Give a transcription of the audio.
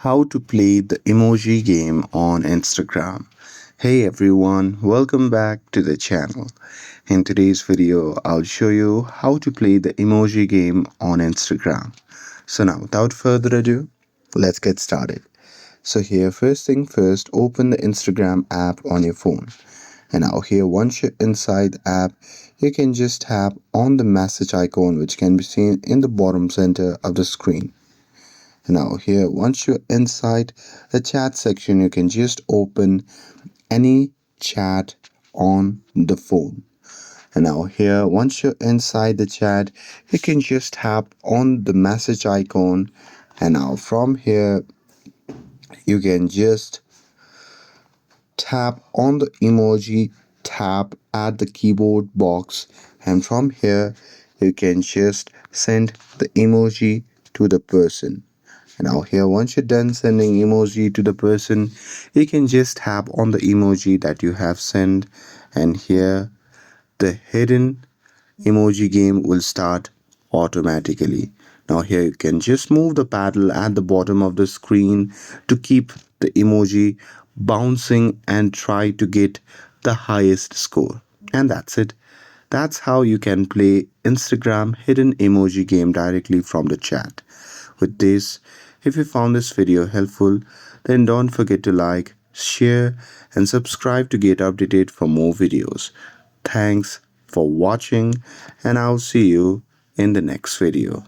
How to play the emoji game on Instagram. Hey everyone, welcome back to the channel. In today's video, I'll show you how to play the emoji game on Instagram. So now, without further ado, let's get started. So here, first thing first, open the Instagram app on your phone. And now here, once you're inside the app, you can just tap on the message icon which can be seen in the bottom center of the screen. Now here, once you're inside the chat section, you can just open any chat on the phone. And now here, once you're inside the chat, you can just tap on the message icon. And now from here, you can just tap on the emoji tab at the keyboard box. And from here, you can just send the emoji to the person. Now here, once you're done sending emoji to the person, you can just tap on the emoji that you have sent, and here the hidden emoji game will start automatically. Now here you can just move the paddle at the bottom of the screen to keep the emoji bouncing and try to get the highest score. And that's it. That's how you can play Instagram hidden emoji game directly from the chat. With this, if you found this video helpful, then don't forget to like, share, and subscribe to get updated for more videos. Thanks for watching, and I'll see you in the next video.